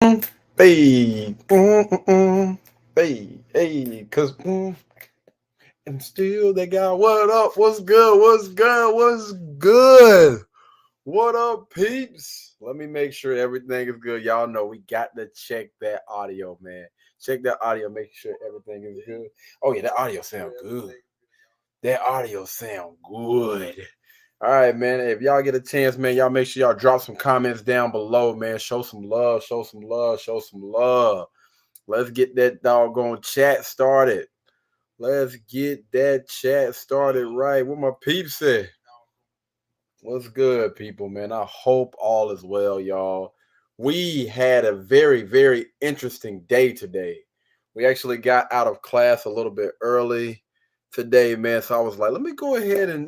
Hey, hey, hey, cause and still they got what up? What's good? What's good? What's good? What up, peeps? Let me make sure everything is good. Y'all know we got to check that audio, man. Check that audio, make sure everything is good. Oh yeah, that audio sound good. That audio sound good. All right, man. If y'all get a chance, man, y'all make sure y'all drop some comments down below, man. Show some love, show some love, show some love. Let's get that doggone chat started. Let's get that chat started right. What my peeps say? What's good, people, man? I hope all is well, y'all. We had a very, very interesting day today. We actually got out of class a little bit early today, man. So I was like, let me go ahead and,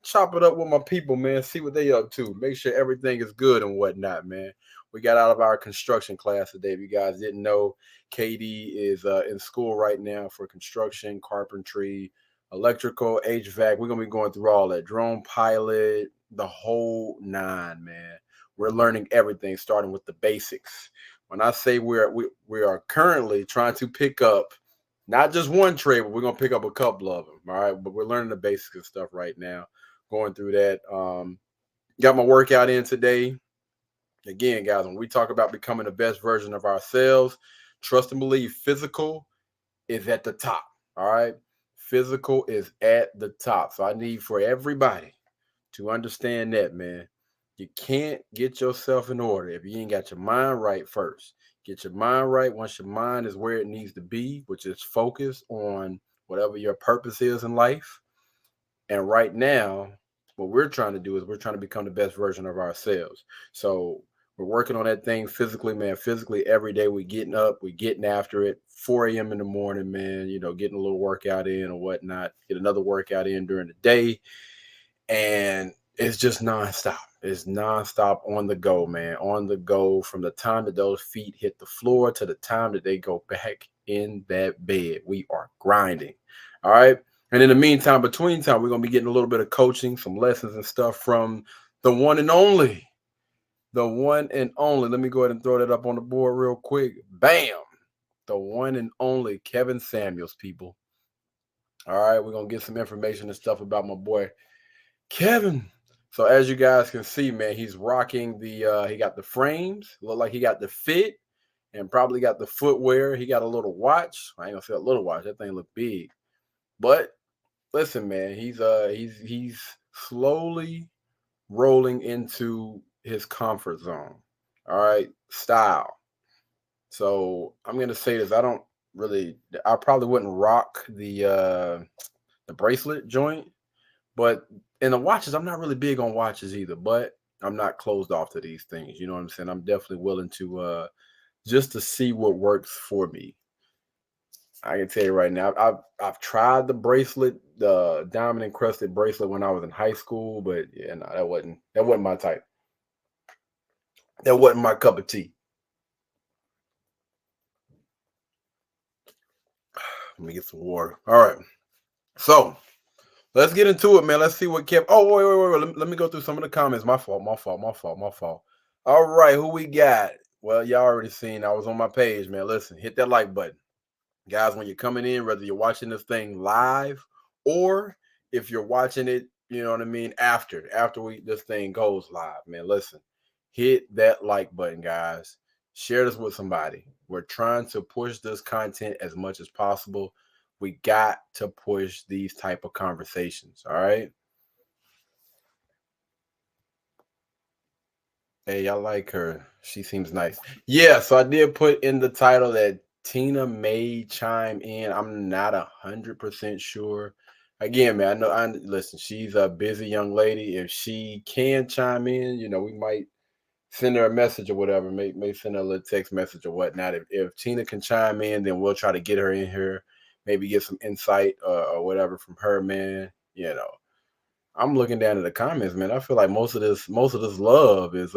chop it up with my people, man. See what they up to. Make sure everything is good and whatnot, man. We got out of our construction class today. If you guys didn't know, KD is in school right now for construction, carpentry, electrical, HVAC. We're gonna be going through all that. Drone pilot, the whole nine, man. We're learning everything, starting with the basics. When I say we are currently trying to pick up not just one trade, but we're gonna pick up a couple of them. All right, but we're learning the basics and stuff right now. Going through that. Got my workout in today. Again, guys, when we talk about becoming the best version of ourselves, trust and believe physical is at the top. All right. Physical is at the top. So I need for everybody to understand that, man. You can't get yourself in order if you ain't got your mind right first. Get your mind right once your mind is where it needs to be, which is focused on whatever your purpose is in life. And right now, what we're trying to do is we're trying to become the best version of ourselves. So we're working on that thing physically, man. Physically, every day we getting up, we getting after it. 4 a.m. in the morning, man. Getting a little workout in or whatnot. Get another workout in during the day, and it's just nonstop. It's nonstop on the go, man. On the go from the time that those feet hit the floor to the time that they go back in that bed. We are grinding. All right. And in the meantime, between time, we're gonna be getting a little bit of coaching, some lessons and stuff from the one and only. The one and only. Let me go ahead and throw that up on the board real quick. Bam. The one and only Kevin Samuels, people. All right, we're gonna get some information and stuff about my boy Kevin. So as you guys can see, man, he's rocking he got the frames, look like he got the fit and probably got the footwear. He got a little watch. I ain't gonna say a little watch, that thing look big. But listen, man, he's slowly rolling into his comfort zone. All right, style. So I'm gonna say this. I probably wouldn't rock the bracelet joint. But in the watches, I'm not really big on watches either, but I'm not closed off to these things. You know what I'm saying? I'm definitely willing to just to see what works for me. I can tell you right now, I've tried the bracelet, the diamond encrusted bracelet when I was in high school, but yeah, no, that wasn't my type. That wasn't my cup of tea. Let me get some water. All right. So let's get into it, man. Let's see what kept. Oh, wait. Let me go through some of the comments. My fault. All right, who we got? Well, y'all already seen. I was on my page, man. Listen, hit that like button, guys. When you're coming in, whether you're watching this thing live or if you're watching it, you know what I mean. After this thing goes live, man. Listen, hit that like button, guys. Share this with somebody. We're trying to push this content as much as possible. We got to push these type of conversations. All right. Hey, I like her. She seems nice. Yeah, so I did put in the title that Tina may chime in. I'm not 100% sure. Again, man, listen, she's a busy young lady. If she can chime in, we might send her a message or whatever. May send her a little text message or whatnot. If Tina can chime in, then we'll try to get her in here, maybe get some insight or whatever from her, man. I'm looking down at the comments, man. I feel like most of this love is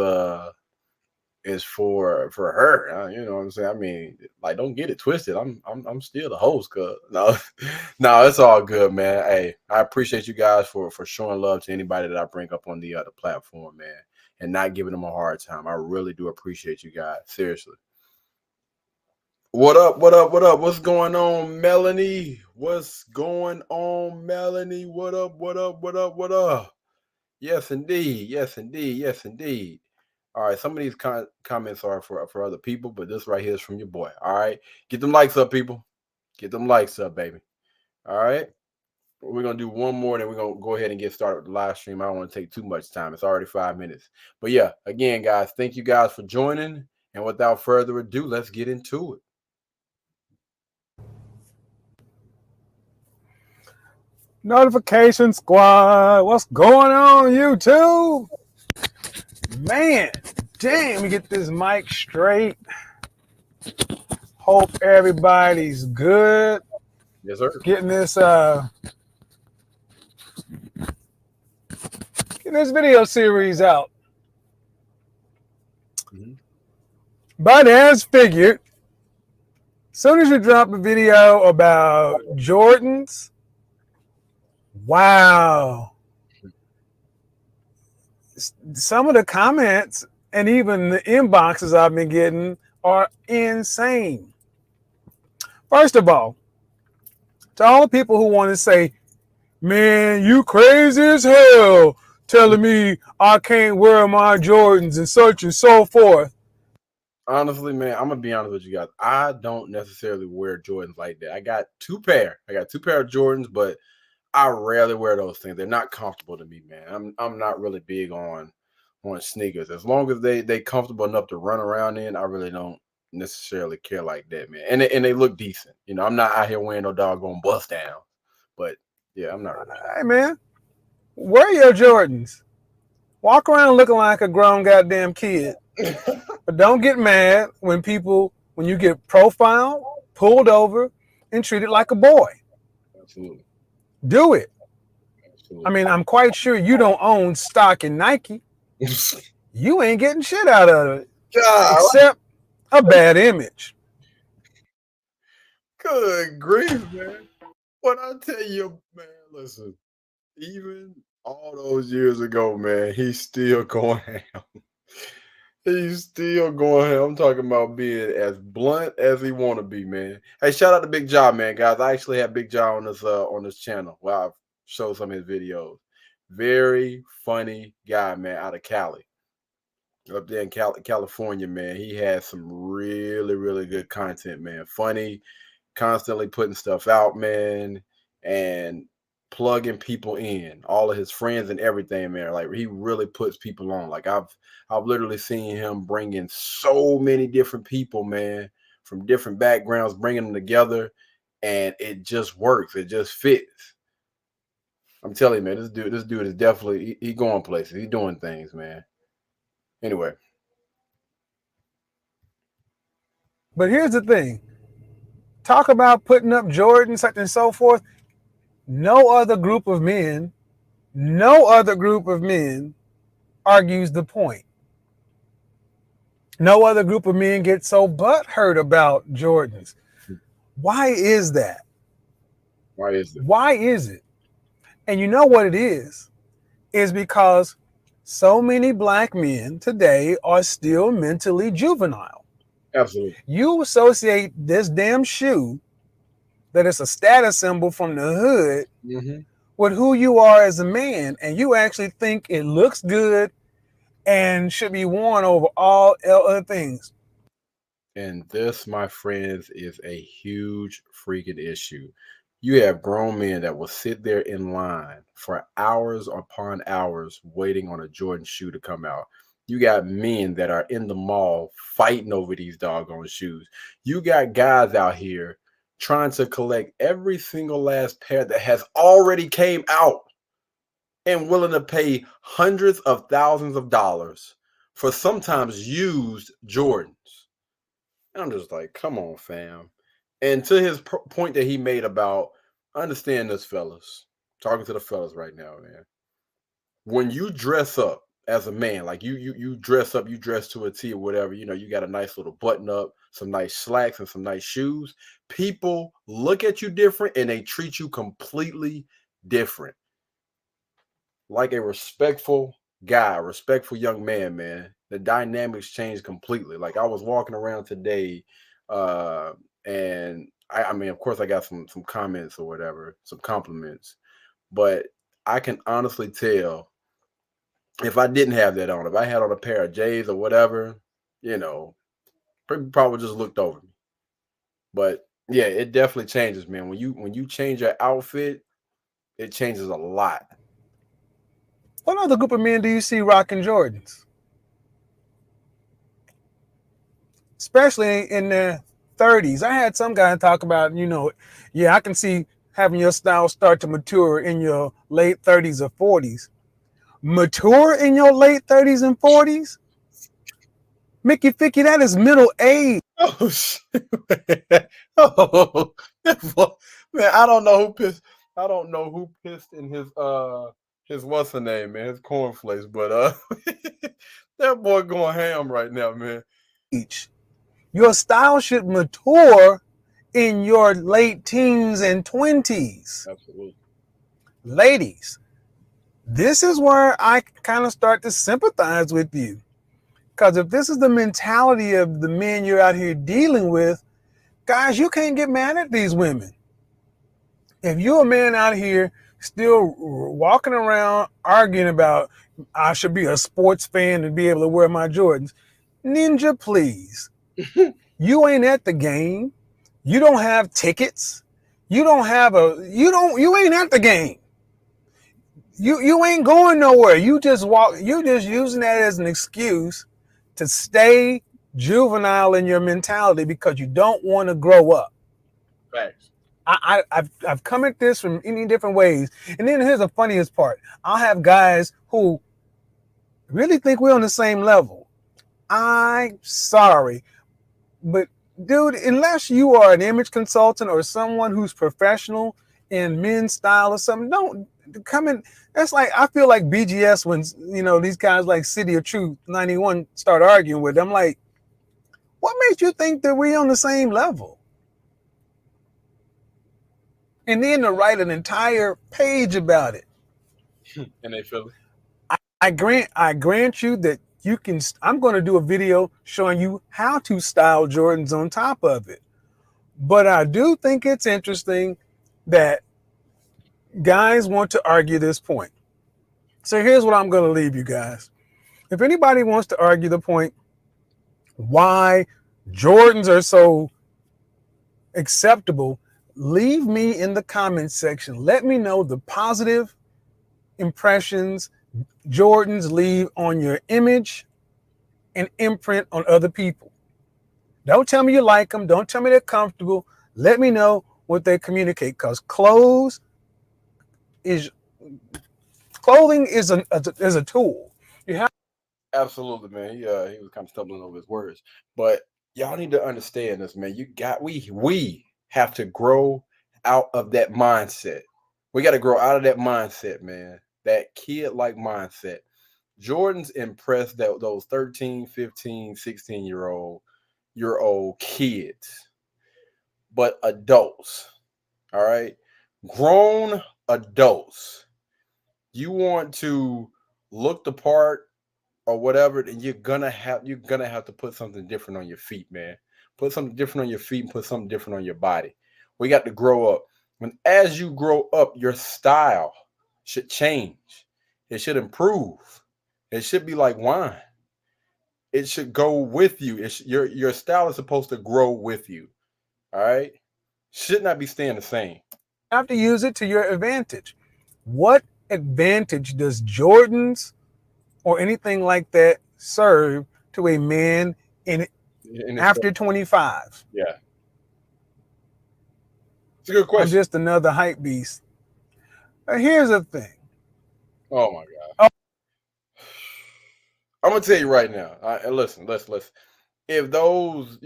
for her. You know what I'm saying? I mean, like, don't get it twisted. I'm still the host, cuz no, no, it's all good, man. Hey, I appreciate you guys for showing love to anybody that I bring up on the platform, man, and not giving them a hard time. I really do appreciate you guys, seriously. What up? What up? What up? What's going on, Melanie? What's going on, Melanie? What up? What up? What up? What up? Yes, indeed. Yes, indeed. Yes, indeed. All right. Some of these comments are for other people, but this right here is from your boy. All right. Get them likes up, people. Get them likes up, baby. All right. We're gonna do one more, then we're gonna go ahead and get started with the live stream. I don't want to take too much time. It's already 5 minutes. But yeah, again, guys, thank you guys for joining. And without further ado, let's get into it. Notification Squad, what's going on, YouTube? Man, damn, let me get this mic straight. Hope everybody's good. Yes, sir. Getting this video series out. Mm-hmm. But as figured, as soon as you drop a video about Jordans, wow. Some of the comments and even the inboxes I've been getting are insane. First of all, to all the people who want to say, man, you crazy as hell telling me I can't wear my Jordans and such and so forth. Honestly, man, I'm gonna be honest with you guys. I don't necessarily wear Jordans like that. I got two pair of Jordans, but I rarely wear those things. They're not comfortable to me, man. I'm not really big on sneakers. As long as they comfortable enough to run around in, I really don't necessarily care like that, man. And they look decent. You know, I'm not out here wearing no doggone bust down. But yeah, I'm not really. Hey, man, wear your Jordans. Walk around looking like a grown goddamn kid. But don't get mad when you get profiled, pulled over, and treated like a boy. Absolutely. Do it. Absolutely. I mean, I'm quite sure you don't own stock in Nike. You ain't getting shit out of it. Except a bad image. Good grief, man. What I tell you, man, listen, even all those years ago, man, he's still going ham. He's still going ham. I'm talking about being as blunt as he want to be, man. Hey, shout out to Big Jaw, man, guys. I actually have Big Jaw on this channel. Well, I've showed some of his videos. Very funny guy, man, out of Cali. Up there in California, man. He has some really, really good content, man. Funny, constantly putting stuff out, man, and plugging people in, all of his friends and everything, man. Like, he really puts people on. Like, I've literally seen him bring in so many different people, man, from different backgrounds, bringing them together, and it just works. It just fits. I'm telling you, man, this dude is definitely he going places. He's doing things, man. Anyway. But here's the thing. Talk about putting up Jordan, such and so forth. No other group of men argues the point. No other group of men gets so butthurt about Jordans. Why is that? Why is it? Why is it? And you know what it is? Is because so many black men today are still mentally juvenile. Absolutely. You associate this damn shoe that is a status symbol from the hood with who you are as a man, and you actually think it looks good and should be worn over all other things. And this, my friends, is a huge freaking issue. You have grown men that will sit there in line for hours upon hours waiting on a Jordan shoe to come out. You got men that are in the mall fighting over these doggone shoes. You got guys out here trying to collect every single last pair that has already came out and willing to pay hundreds of thousands of dollars for sometimes used Jordans. And I'm just like, come on, fam. And to his point that he made about, understand this, fellas, talking to the fellas right now, man. When you dress up as a man, like you dress up, you dress to a T or whatever, you know, you got a nice little button up, some nice slacks and some nice shoes. People look at you different and they treat you completely different. Like a respectful guy, respectful young man, the dynamics change completely. Like, I was walking around today And I mean, of course, I got some comments or whatever, some compliments, but I can honestly tell if I didn't have that on, if I had on a pair of J's or whatever, you know, people probably just looked over me. But yeah, it definitely changes, man. When you change your outfit, it changes a lot. What other group of men do you see rocking Jordans? Especially in their 30s. I had some guy talk about, yeah, I can see having your style start to mature in your late 30s or 40s. Mature in your late 30s and 40s? Mickey Ficky, that is middle age. Oh shit. Oh man, I don't know who pissed. I don't know who pissed in his what's the name, man, his cornflakes, but that boy going ham right now, man. Your style should mature in your late teens and 20s. Absolutely. Ladies, this is where I kind of start to sympathize with you. Because if this is the mentality of the men you're out here dealing with, guys, you can't get mad at these women. If you're a man out here still walking around arguing about I should be a sports fan and be able to wear my Jordans, Ninja, please. You ain't at the game. You don't have tickets. You ain't at the game. You ain't going nowhere. You just using that as an excuse to stay juvenile in your mentality because you don't want to grow up. Facts. I've come at this from any different ways. And then here's the funniest part. I'll have guys who really think we're on the same level. I'm sorry, but dude, unless you are an image consultant or someone who's professional in men's style or something, don't come in. That's like, I feel like BGS when, these guys like City of Truth 91 start arguing with them. I'm like, what makes you think that we're on the same level? And then to write an entire page about it. And they feel it. I grant you that you can. I'm going to do a video showing you how to style Jordans on top of it. But I do think it's interesting that guys want to argue this point. So here's what I'm going to leave you guys. If anybody wants to argue the point why Jordans are so acceptable, leave me in the comments section. Let me know the positive impressions Jordans leave on your image and imprint on other people. Don't tell me you like them. Don't tell me they're comfortable. Let me know what they communicate, because clothing is a tool. You have Absolutely, man. He was kind of stumbling over his words, but y'all need to understand this, man. We have to grow out of that mindset. We got to grow out of that mindset, man. That kid like mindset. Jordan's impressed those 13, 15, 16-year-old kids, but adults, all right? Grown adults. You want to look the part or whatever, then you're gonna have to put something different on your feet, man. Put something different on your feet and put something different on your body. We got to grow up. As you grow up, your style should change. It should improve. It should be like wine. It should go with you. Your style is supposed to grow with you. All right. Should not be staying the same. to use it to your advantage. What advantage does Jordans or anything like that serve to a man after 25? Yeah. It's a good question. I'm just another hype beast. Here's the thing. Oh my God. I'm gonna tell you right now. Listen. If those,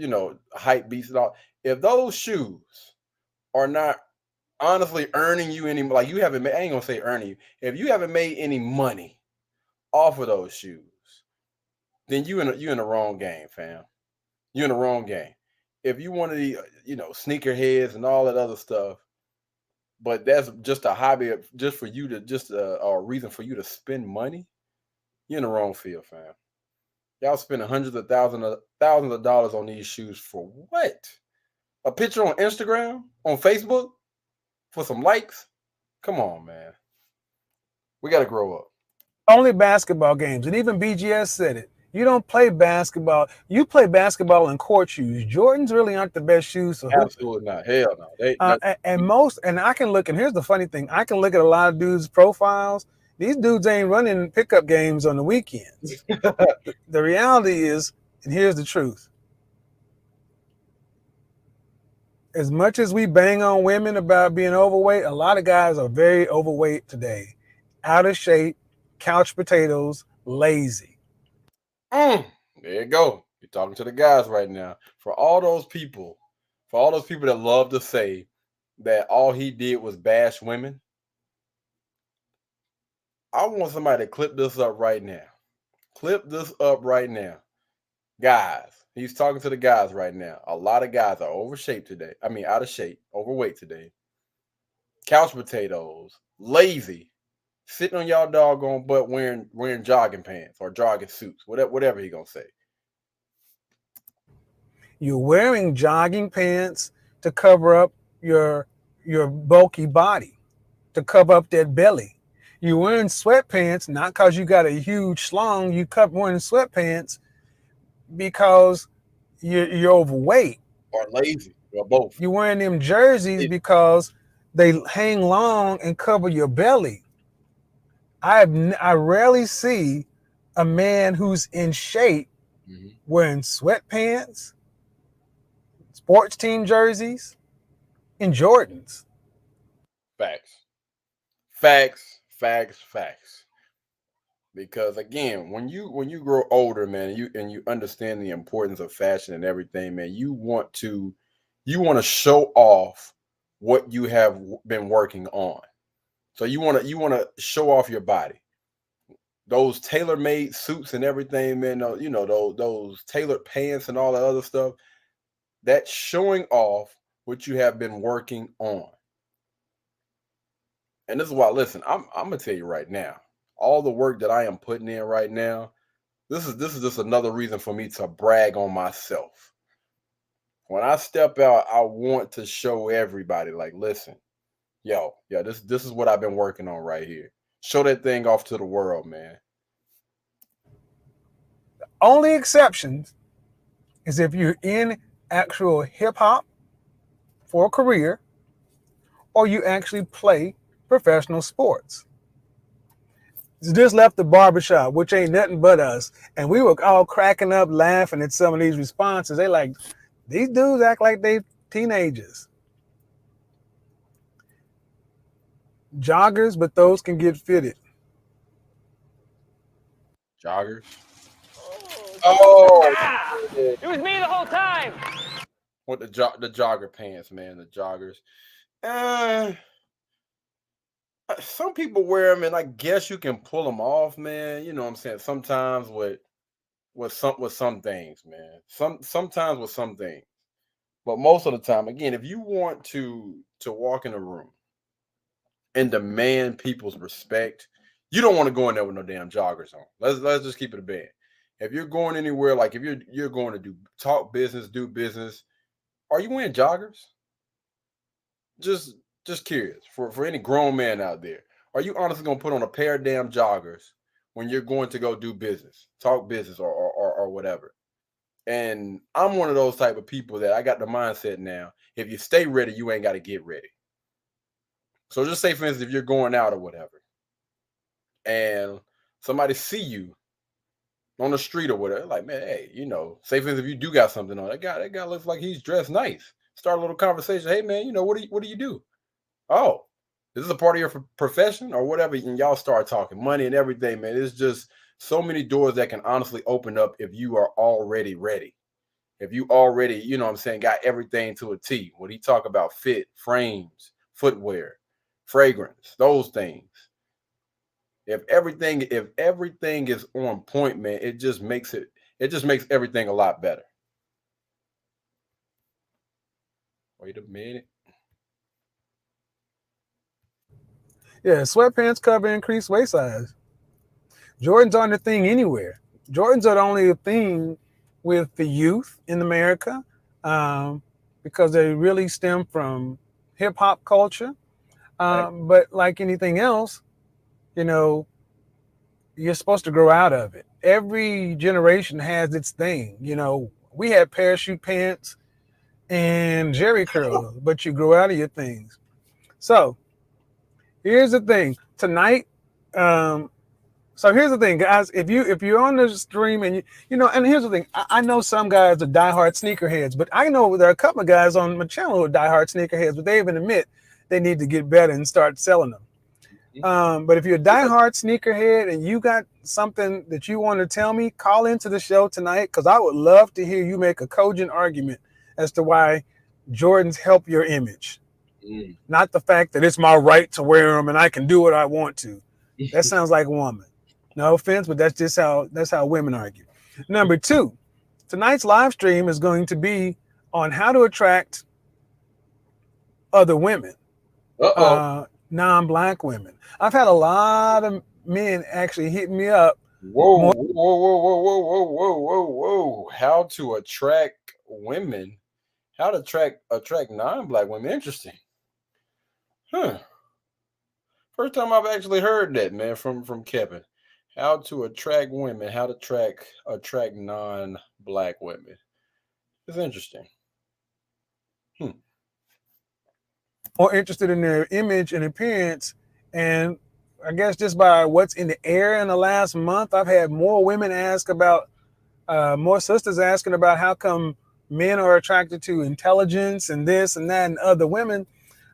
hype beasts and all, if those shoes are not honestly earning you any, like you haven't made, I ain't gonna say earning you. If you haven't made any money off of those shoes, then you in the wrong game, fam. You're in the wrong game. If you want to be, sneakerheads and all that other stuff, but that's just a hobby, just for you to a reason for you to spend money, you're in the wrong field, fam. Y'all spending hundreds of thousands of dollars on these shoes for what? A picture on Instagram, on Facebook for some likes? Come on, man. We got to grow up. Only basketball games, and even BGS said it. You don't play basketball. You play basketball in court shoes. Jordans really aren't the best shoes for hooping. Absolutely not. Hell no. And I can look, and here's the funny thing: I can look at a lot of dudes' profiles. These dudes ain't running pickup games on the weekends. The reality is, and here's the truth: as much as we bang on women about being overweight, a lot of guys are very overweight today, out of shape, couch potatoes, lazy. There you go. You're talking to the guys right now. For all those people that love to say that all he did was bash women, I want somebody to clip this up right now. Clip this up right now. Guys, he's talking to the guys right now. A lot of guys are out of shape, overweight today. Couch potatoes, lazy, sitting on y'all doggone butt wearing jogging pants or jogging suits, whatever he gonna say. You're wearing jogging pants to cover up your bulky body, to cover up that belly. You're wearing sweatpants not because you got a huge schlong. You wearing sweatpants because you're overweight or lazy or both. You're wearing them jerseys because they hang long and cover your belly. I rarely see a man who's in shape wearing sweatpants, sports team jerseys, and Jordans. Facts. Because again, when you grow older, man, and you understand the importance of fashion and everything, man, you want to show off what you have been working on. So you want to show off your body. Those tailor-made suits and everything, man, those tailored pants and all that other stuff, that's showing off what you have been working on. And this is why, listen, I'm gonna tell you right now, all the work that I am putting in right now, this is just another reason for me to brag on myself. When I step out, I want to show everybody, like, listen, this is what I've been working on right here. Show that thing off to the world, man. The only exception is if you're in actual hip hop for a career, or you actually play professional sports. Just left the barbershop, which ain't nothing but us, and we were all cracking up, laughing at some of these responses. They like, these dudes act like they teenagers. Joggers, but those can get fitted. Joggers? Oh, it was me the whole time. What the jogger pants, man, the joggers. Some people wear them, and I guess you can pull them off, man. You know what I'm saying? Sometimes with some things, man. Sometimes with some things. But most of the time, again, if you want to walk in a room and demand people's respect, you don't want to go in there with no damn joggers on. Let's just keep it a band. If you're going anywhere, like if you're going to talk business, do business, are you wearing joggers? Just curious for any grown man out there. Are you honestly gonna put on a pair of damn joggers when you're going to go do business, talk business, or whatever? And I'm one of those type of people that I got the mindset now. If you stay ready, you ain't got to get ready. So just say, for instance, if you're going out or whatever, and somebody see you on the street or whatever, like, man, hey, say for instance, if you do got something on, that guy looks like he's dressed nice. Start a little conversation. Hey, man, what do you do? Oh, is this a part of your profession or whatever? And y'all start talking money and everything, man. It's just so many doors that can honestly open up if you are already ready. If you already, got everything to a T. When he talk about fit, frames, footwear, fragrance, those things. If everything is on point, man, it just makes everything a lot better. Wait a minute. Yeah, sweatpants cover increased waist size. Jordans aren't a thing anywhere. Jordans are the only thing with the youth in America, and because they really stem from hip hop culture. Right. But like anything else, you know, you're supposed to grow out of it. Every generation has its thing. You know, we had parachute pants and Jerry curls, but you grow out of your things. So here's the thing tonight. Um, so here's the thing, guys. If you're on the stream and and here's the thing. I know some guys are diehard sneakerheads, but I know there are a couple of guys on my channel who are diehard sneakerheads, but they even admit they need to get better and start selling them. But if you're a diehard sneakerhead and you got something that you want to tell me, call into the show tonight because I would love to hear you make a cogent argument as to why Jordans help your image. Not the fact that it's my right to wear them and I can do what I want to. That sounds like a woman. No offense, but that's how women argue. Number two, tonight's live stream is going to be on how to attract other women. Non-black women. I've had a lot of men actually hit me up. Whoa. How to attract women? How to attract non-black women? Interesting. Huh. First time I've actually heard that, man, from Kevin. How to attract women, how to attract non-black women. It's interesting. More interested in their image and appearance, and I guess just by what's in the air in the last month, I've had more women ask about, more sisters asking about how come men are attracted to intelligence and this and that and other women.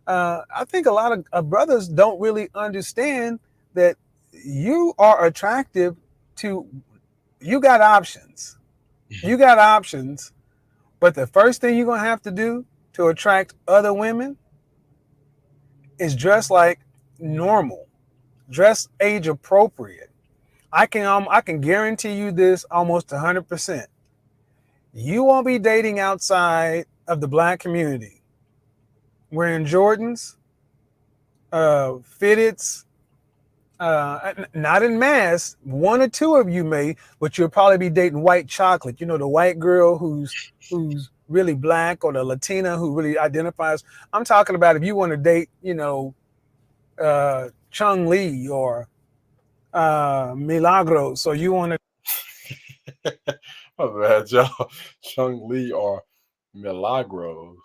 I think a lot of brothers don't really understand that you are attractive to, you got options. You got options, but the first thing you're going to have to do to attract other women is dress like normal, dress age appropriate. I can guarantee you this almost 100%. You won't be dating outside of the black community wearing Jordans, fitteds, not in mass. One or two of you may, but you'll probably be dating white chocolate. You know, the white girl who's really black, or the Latina who really identifies. I'm talking about if you want to date, Chung Lee or Milagros, so you want to. My bad, y'all. Chung Lee or Milagros.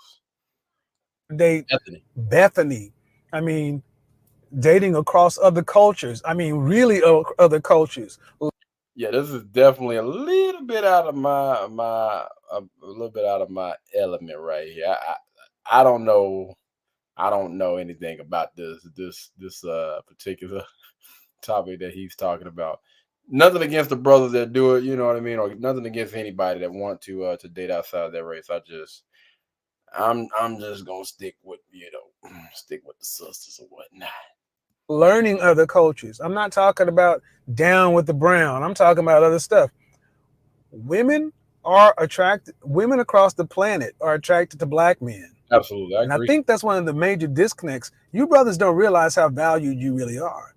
Date Bethany. I mean, dating across other cultures. I mean, really other cultures. Yeah, this is definitely a little bit out of my element right here. I don't know anything about this particular topic that he's talking about. Nothing against the brothers that do it, you know what I mean, or nothing against anybody that want to date outside of their race. I'm just gonna stick with the sisters or whatnot. Learning other cultures. I'm not talking about down with the brown. I'm talking about other stuff. Women across the planet are attracted to black men. Absolutely. I think that's one of the major disconnects. You brothers don't realize how valued you really are.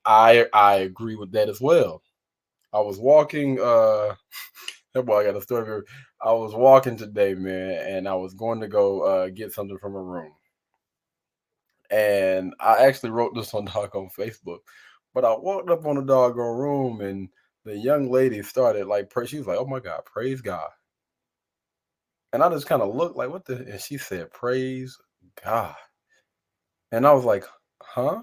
I agree with that as well. I was walking, that boy, I got a story here. I was walking today, man, and I was going to go get something from a room. And I actually wrote this on Facebook, but I walked up on the doggone room and the young lady started she was like, "Oh my God, praise God." And I just kind of looked like, what the, and she said, "Praise God." And I was like, huh?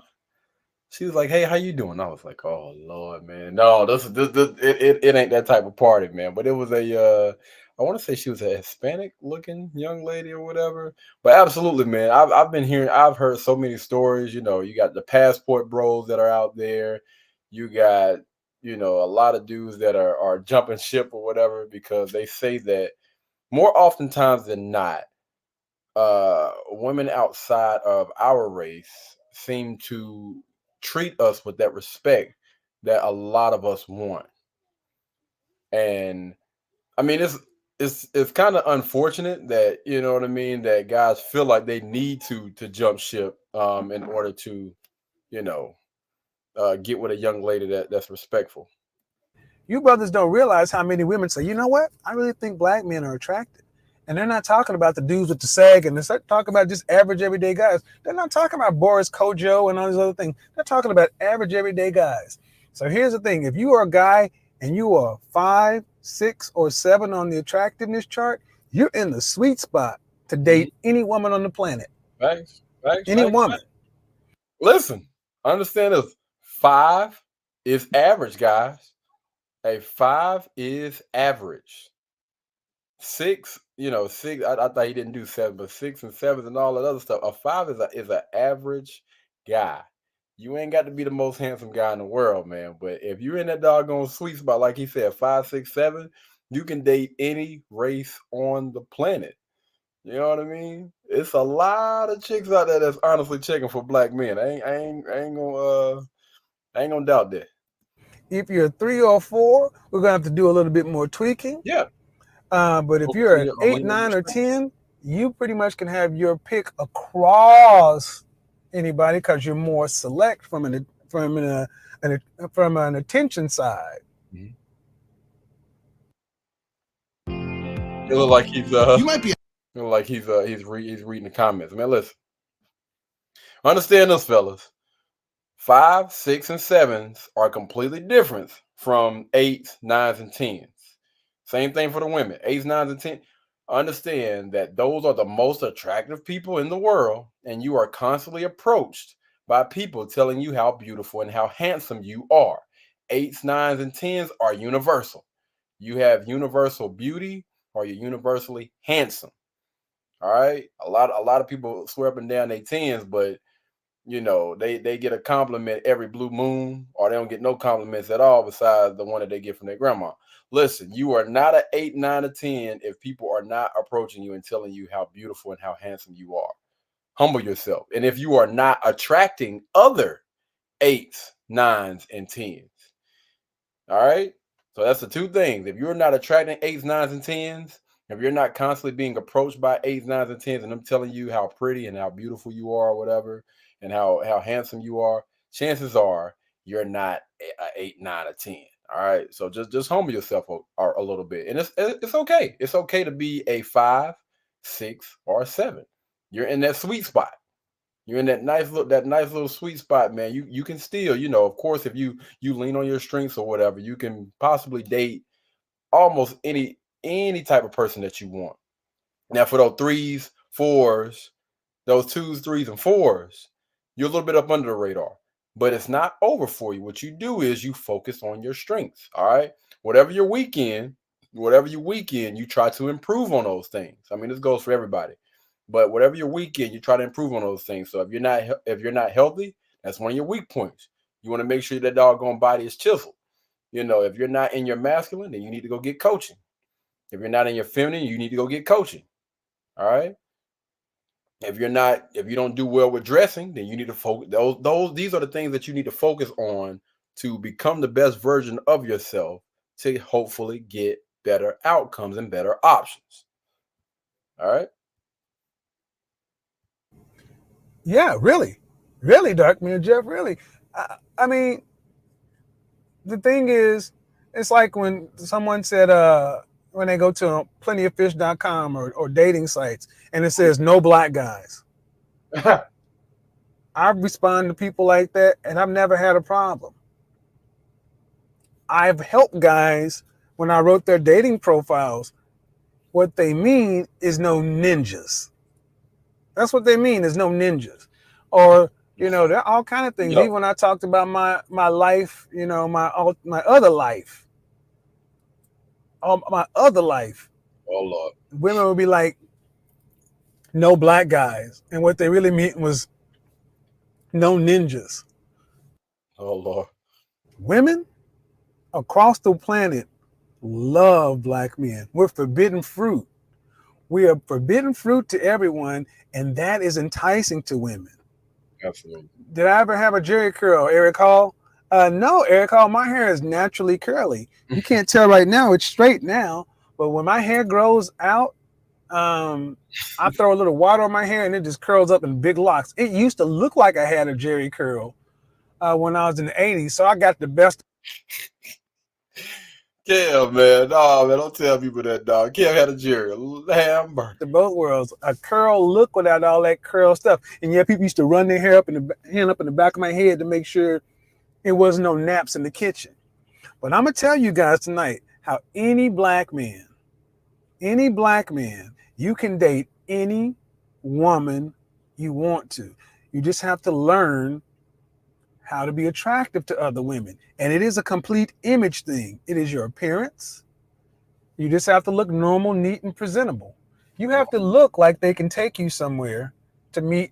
She was like, "Hey, how you doing?" I was like, "Oh Lord, man. No, it ain't that type of party, man." But it was I want to say she was a Hispanic looking young lady or whatever. But absolutely, man. I've heard so many stories. You got the passport bros that are out there. You got, a lot of dudes that are jumping ship or whatever, because they say that more oftentimes than not, women outside of our race seem to treat us with that respect that a lot of us want. And I mean, it's kind of unfortunate that, you know what I mean, that guys feel like they need to jump ship in order to, get with a young lady that's respectful. You brothers don't realize how many women say, "You know what? I really think black men are attractive." And they're not talking about the dudes with the sag, and they're talking about just average everyday guys. They're not talking about Boris Kojo and all these other things. They're talking about average everyday guys. So here's the thing. If you are a guy and you are 5, 6, or 7 on the attractiveness chart, you're in the sweet spot to date any woman on the planet. Thanks. Any woman. Listen, understand this. 5 is average, guys. A 5 is average. 6, 6. I thought he didn't do 7, but 6 and 7 and all that other stuff. A 5 is an average guy. You ain't got to be the most handsome guy in the world, man. But if you're in that doggone sweet spot, like he said, 5, 6, 7, you can date any race on the planet. You know what I mean? It's a lot of chicks out there that's honestly checking for black men. I ain't gonna doubt that. If you're 3 or 4, we're gonna have to do a little bit more tweaking. Yeah. But if you're an 8, 9, or 10, you pretty much can have your pick across anybody because you're more select from an attention side. Mm-hmm. It looks like he's you might be. It looks like he's reading the comments. Man, listen. Understand this, fellas. 5, 6, and 7s are completely different from 8s, 9s, and 10s. Same thing for the women. 8s, 9s, and 10s. Understand that those are the most attractive people in the world, and you are constantly approached by people telling you how beautiful and how handsome you are. 8s, 9s, and 10s are universal. You have universal beauty, or you're universally handsome. All right. A lot of people swear up and down their 10s, but they get a compliment every blue moon, or they don't get no compliments at all besides the one that they get from their grandma. Listen, you are not an 8, 9, or 10 if people are not approaching you and telling you how beautiful and how handsome you are. Humble yourself. And if you are not attracting other 8s, 9s, and 10s. All right. So that's the two things. If you're not attracting 8s, 9s, and 10s, if you're not constantly being approached by 8s, 9s, and 10s and them telling you how pretty and how beautiful you are or whatever, and how handsome you are, chances are you're not an 8, 9, or 10. All right. So just humble yourself a little bit. And it's okay. It's okay to be a 5, 6, or 7. You're in that sweet spot. You're in that nice little sweet spot, man. You can still, of course, if you lean on your strengths or whatever, you can possibly date almost any type of person that you want. Now, for those 3s, 4s, those 2s, 3s, and 4s, you're a little bit up under the radar, but it's not over for you. What you do is you focus on your strengths. All right. Whatever you weak in, you try to improve on those things. I mean, this goes for everybody, but whatever you're weak in, you try to improve on those things. So if you're not healthy, that's one of your weak points. You want to make sure that doggone body is chiseled. If you're not in your masculine, then you need to go get coaching. If you're not in your feminine, you need to go get coaching. All right. If you don't do well with dressing, then you need to focus. These are the things that you need to focus on to become the best version of yourself to hopefully get better outcomes and better options. All right. Yeah, really, Darkman Jeff, really. I mean, the thing is, it's like when someone said, when they go to plentyoffish.com or dating sites and it says no black guys. I respond to people like that and I've never had a problem. I've helped guys when I wrote their dating profiles. What they mean is no ninjas. That's what they mean is no ninjas. Or, there are all kinds of things. Yep. Even when I talked about my life, my other life. My other life. Oh, Lord. Women would be like, no black guys. And what they really meant was no ninjas. Oh, Lord. Women across the planet love black men. We're forbidden fruit. We are forbidden fruit to everyone, and that is enticing to women. Absolutely. Did I ever have a Jerry curl, Eric Hall? No, Eric Hall, my hair is naturally curly. You can't tell right now, it's straight now. But when my hair grows out, I throw a little water on my hair and it just curls up in big locks. It used to look like I had a Jerry curl when I was in the 80s. So I got the best. Kev, man. No, man, don't tell people that, dog. Kev had a Jerry, a hamburger. To both worlds, a curl look without all that curl stuff. And yeah, people used to run their hair up in the hand up in the back of my head to make sure it wasn't no naps in the kitchen. But I'm gonna tell you guys tonight how any black man, you can date any woman you want to. You just have to learn how to be attractive to other women. And it is a complete image thing. It is your appearance. You just have to look normal, neat, and presentable. You have to look like they can take you somewhere to meet,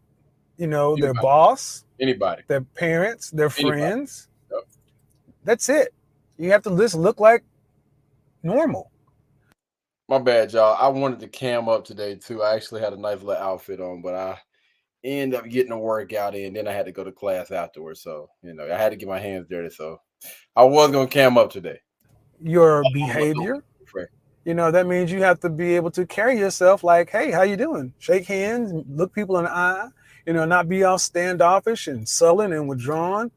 their Anybody. boss, Anybody. their parents, their Anybody. friends. Yep. That's it. You have to just look like normal. My bad, y'all. I wanted to cam up today too. I actually had a nice little outfit on, but I ended up getting a workout in. Then I had to go to class afterwards, so I had to get my hands dirty. So I was gonna cam up today. Your behavior, that means you have to be able to carry yourself like, hey, how you doing? Shake hands, look people in the eye, not be all standoffish and sullen and withdrawn.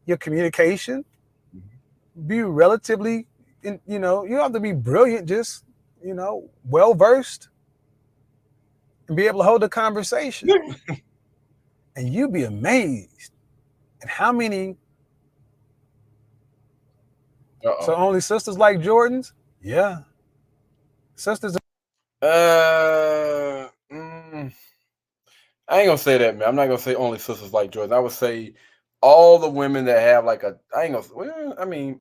Your communication, be relatively, you have to be brilliant, just, well-versed and be able to hold a conversation. And you'd be amazed at how many. So only sisters like Jordans? Yeah. Sisters. I ain't gonna say that, man. I'm not gonna say only sisters like Jordans. I would say all the women that have like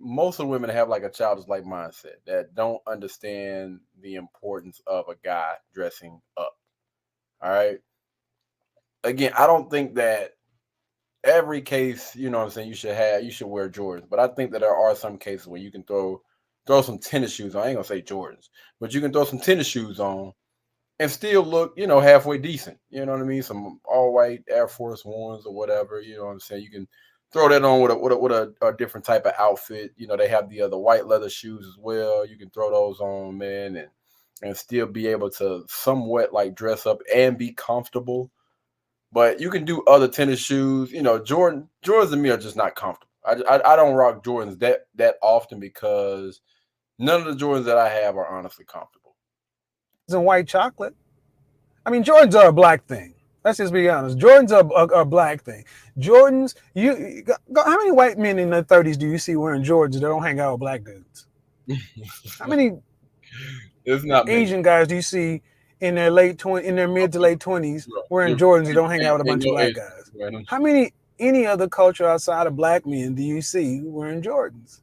most of the women have like a childish-like mindset that don't understand the importance of a guy dressing up. All right. Again, I don't think that every case, you should wear Jordans, but I think that there are some cases where you can throw some tennis shoes on. I ain't gonna say Jordans, but you can throw some tennis shoes on and still look, halfway decent. You know what I mean? Some all white Air Force Ones or whatever. You know what I'm saying? You can throw that on with a different type of outfit. They have the other white leather shoes as well. You can throw those on, man, and still be able to somewhat like dress up and be comfortable. But you can do other tennis shoes. Jordans and me are just not comfortable. I don't rock Jordans that often because none of the Jordans that I have are honestly comfortable. And white chocolate. I mean, Jordans are a black thing. Let's just be honest. Jordans are a black thing. Jordans, how many white men in their 30s do you see wearing Jordans that don't hang out with black dudes? How many Asian guys do you see in their mid to late 20s wearing Jordans that don't hang out with a bunch of black guys? How many any other culture outside of black men do you see wearing Jordans?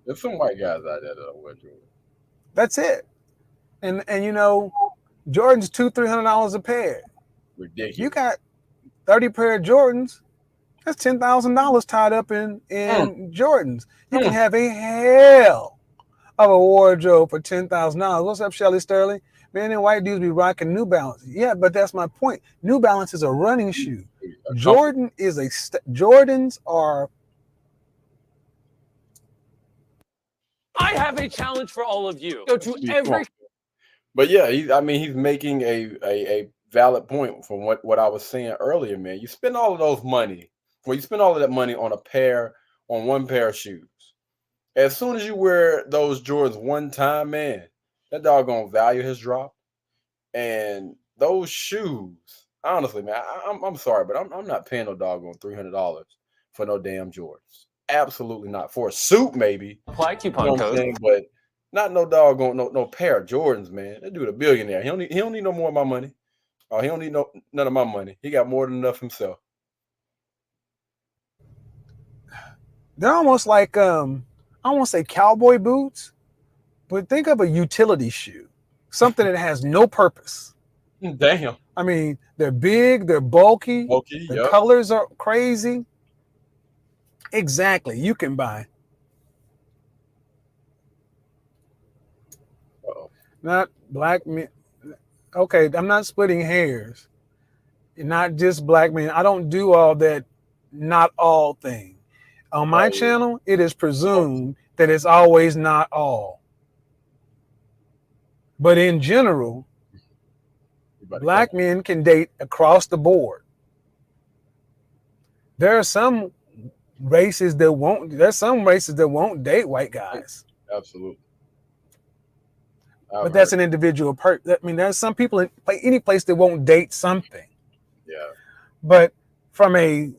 There's some white guys out there that wear Jordans. That's it. And Jordans $200-$300 a pair. Ridiculous. You got 30 pair of Jordans. That's $10,000 tied up in Jordans. You can have a hell of a wardrobe for $10,000. What's up, Shelly Sterling? Man, them white dudes be rocking New Balance. Yeah, but that's my point. New Balance is a running shoe. Jordans are. I have a challenge for all of you. Go to every. But yeah, he's making a valid point from what I was saying earlier, man. You spend all of those money. Well, you spend all of that money on one pair of shoes. As soon as you wear those Jordans one time, man, that doggone value has dropped. And those shoes, honestly, man, I'm sorry, but I'm not paying no doggone $300 for no damn Jordans. Absolutely not. For a suit, maybe. Apply coupon code. But not no doggone no pair of Jordans, man. That dude a billionaire. He don't need no more of my money. Oh, he don't need none of my money. He got more than enough himself. They're almost like I won't say cowboy boots, but think of a utility shoe. Something that has no purpose. Damn. I mean, they're big, they're bulky. The colors are crazy. Exactly. You can buy. Not black men. Okay, I'm not splitting hairs. Not just black men. I don't do all that, not all thing. On my channel, it is presumed that it's always not all. But in general, black men can date across the board. There are some races that won't. There's some races that won't date white guys. Absolutely. But that's an individual I mean, there's some people in any place that won't date something. Yeah. But from an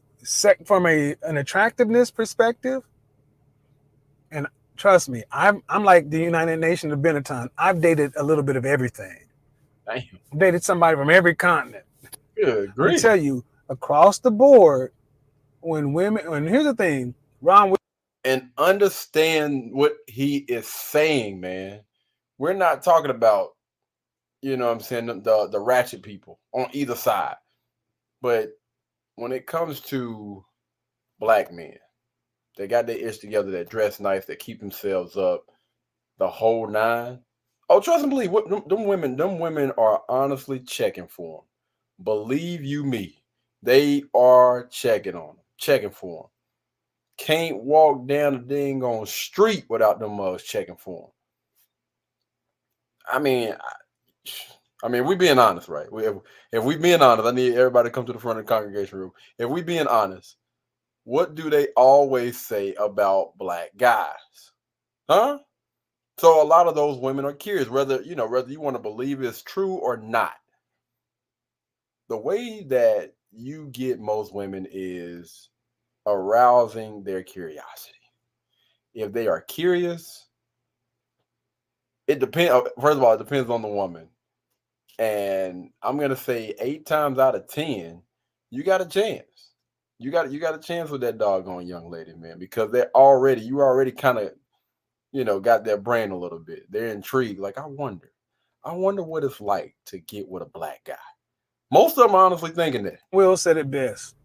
attractiveness perspective, and trust me, I'm like the United Nations of Benetton. I've dated a little bit of everything. Damn. I've dated somebody from every continent. Good. I tell you, across the board, and here's the thing, Ron. And understand what he is saying, man. We're not talking about, you know what I'm saying, the ratchet people on either side. But when it comes to black men, they got their ish together, that dress nice, that keep themselves up, the whole nine. Oh, trust and believe, them women are honestly checking for them. Believe you me, they are checking on them, checking for them. Can't walk down the dang on street without them mugs checking for them. I mean, we being honest, right? If we being honest, I need everybody to come to the front of the congregation room. If we being honest, what do they always say about black guys? Huh? So a lot of those women are curious whether you want to believe it's true or not. The way that you get most women is arousing their curiosity. If they are curious, it depends. First of all, it depends on the woman. And I'm gonna say 8 times out of 10, you got a chance. You got a chance with that doggone young lady, man, because you already kind of, got their brain a little bit. They're intrigued. Like, I wonder what it's like to get with a black guy. Most of them are honestly thinking that. Will said it best.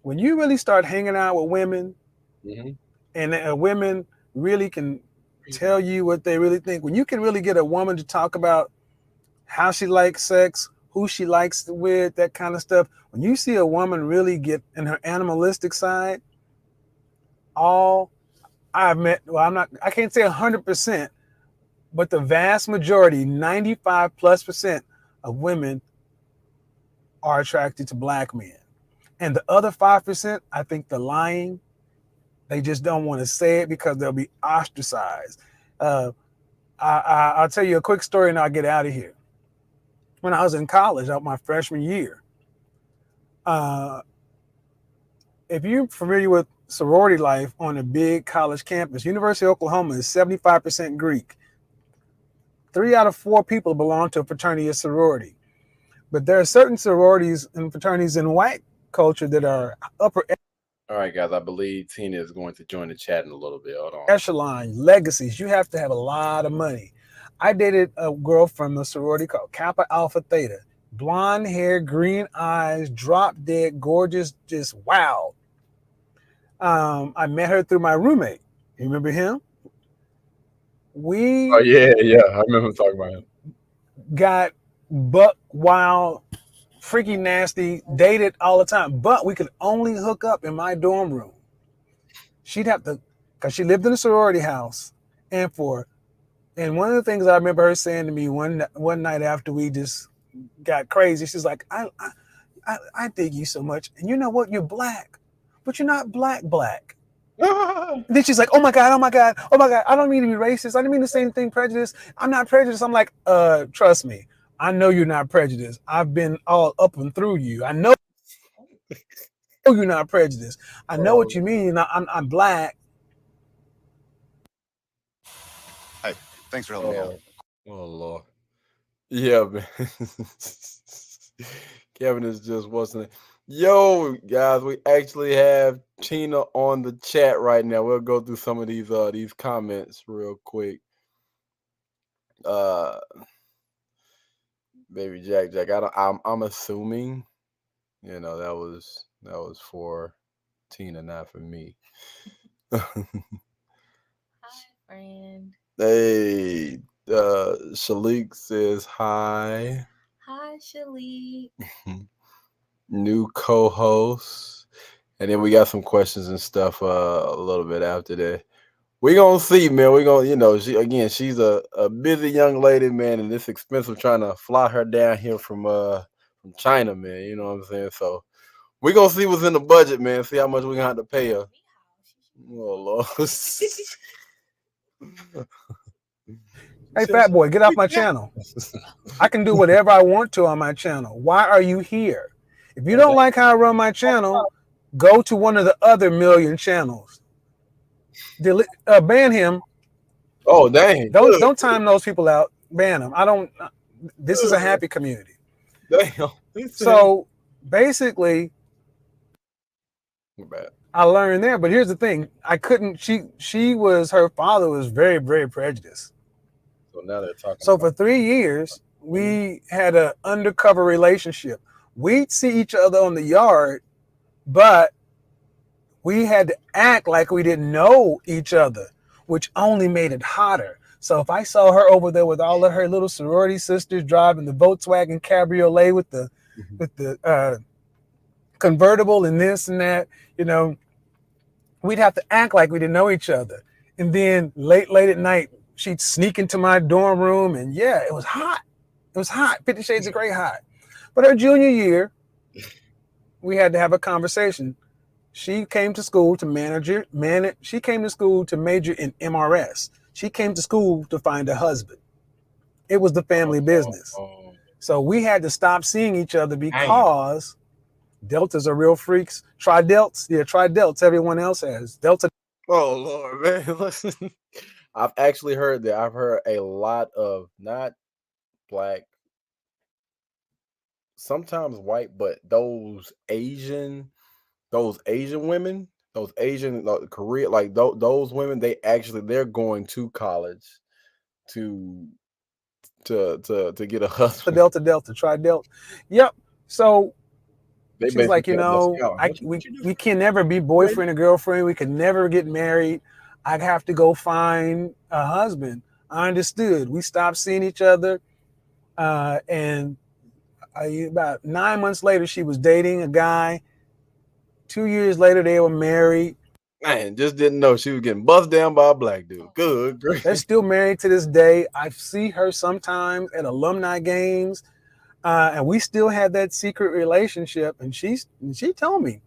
When you really start hanging out with women, and women really can tell you what they really think, when you can really get a woman to talk about how she likes sex, who she likes with, that kind of stuff, when you see a woman really get in her animalistic side, I can't say 100%, but the vast majority, 95+% of women are attracted to black men. And the other 5%, I think they're lying. They just don't want to say it because they'll be ostracized. I'll tell you a quick story and I'll get out of here. When I was in college, my freshman year, if you're familiar with sorority life on a big college campus, University of Oklahoma is 75% Greek. 3 out of 4 people belong to a fraternity or sorority. But there are certain sororities and fraternities in white culture that are upper. All right, guys, I believe Tina is going to join the chat in a little bit. Hold on. Echelon, legacies, you have to have a lot of money. I dated a girl from a sorority called Kappa Alpha Theta. Blonde hair, green eyes, drop dead, gorgeous, just wow. I met her through my roommate. You remember him? Oh, yeah. I remember talking about him. Got buck wild, freaky nasty, dated all the time, but we could only hook up in my dorm room. She'd have to, because she lived in a sorority house, and one of the things I remember her saying to me one night after we just got crazy, she's like, I dig you so much, and you know what, you're black, but you're not black. Then she's like, oh my God, I don't mean to be racist, I didn't mean to say anything prejudiced, I'm not prejudiced. I'm like, trust me, I know you're not prejudiced. I've been all up and through you. I know you're not prejudiced. I know what you mean. I'm black. Hey, thanks for helping me out. Oh Lord. Yeah, man. Kevin is just wasn't. Yo, guys, we actually have Tina on the chat right now. We'll go through some of these comments real quick. Baby Jack, I'm assuming, that was for Tina, not for me. Hi, friend. Hey, Shalik says hi. Hi, Shalik. New co-host, and then we got some questions and stuff a little bit after that. We gonna see, man. We gonna, she's a busy young lady, man, and it's expensive trying to fly her down here from China, man. You know what I'm saying? So we gonna see what's in the budget, man. See how much we gonna have to pay her. Oh Lord. Hey, fat boy, get off my channel. I can do whatever I want to on my channel. Why are you here? If you don't like how I run my channel, go to one of the other million channels. Ban him. Oh dang! Don't time those people out. Ban them. I don't. This is a happy community. Damn. So basically, Bad. I learned there. But here's the thing: I couldn't. Her father was very, very prejudiced. So now they're talking. So for 3 years, we had an undercover relationship. We'd see each other on the yard, but we had to act like we didn't know each other, which only made it hotter. So if I saw her over there with all of her little sorority sisters driving the Volkswagen Cabriolet with the convertible and this and that, we'd have to act like we didn't know each other. And then late at night, she'd sneak into my dorm room, and yeah, it was hot. It was hot, 50 Shades of Grey hot. But her junior year, we had to have a conversation. She came to school to She came to school to major in MRS. She came to school to find a husband. It was the family business. So we had to stop seeing each other because Deltas are real freaks. Tri-Delts, yeah, Tri-Delts. Everyone else has Delta. Oh Lord, man! Listen, I've actually heard that. I've heard a lot of not black, sometimes white, but those Asian women, those Asian Korea, like those women, they're going to college to get a husband. Delta, Tri-Delt. Yep. So They she's like, basically we can never be boyfriend and girlfriend. We can never get married. I'd have to go find a husband. I understood. We stopped seeing each other. And about 9 months later, she was dating a guy. 2 years later, they were married. Man, just didn't know she was getting buzzed down by a black dude. Good. They're still married to this day. I see her sometimes at alumni games. And we still have that secret relationship. And she told me,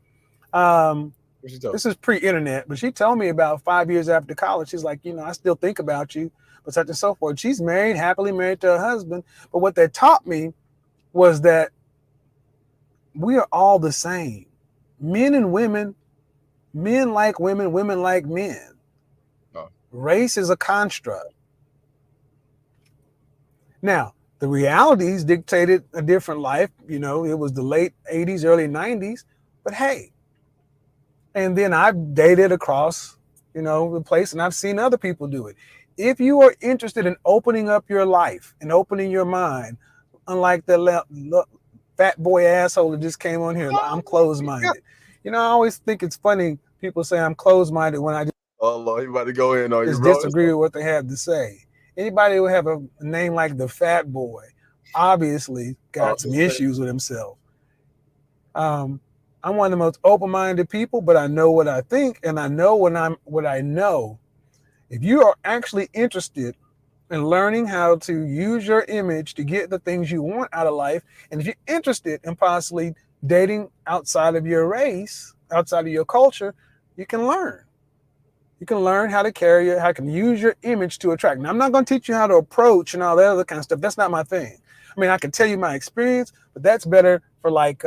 this is pre-internet, but she told me about 5 years after college, she's like, I still think about you, but such and so forth. She's married, happily married to her husband. But what they taught me was that we are all the same. Men and women, men like women, women like men. Oh. Race is a construct. Now, the realities dictated a different life. It was the late 80s, early 90s. But hey, and then I've dated across, the place, and I've seen other people do it. If you are interested in opening up your life and opening your mind, unlike the fat boy asshole that just came on here, I'm closed-minded. I always think it's funny people say I'm closed-minded when I oh Lord, you about to go in on you, just bro. disagree with what they have to say. Anybody who have a name like the fat boy obviously got some issues with himself. I'm one of the most open-minded people, but I know what I think, and I know what I know. If you are actually interested in learning how to use your image to get the things you want out of life, and if you're interested in possibly dating outside of your race, outside of your culture, you can learn. You can learn how to how to use your image to attract. Now, I'm not going to teach you how to approach and all that other kind of stuff. That's not my thing. I mean, I can tell you my experience, but that's better for like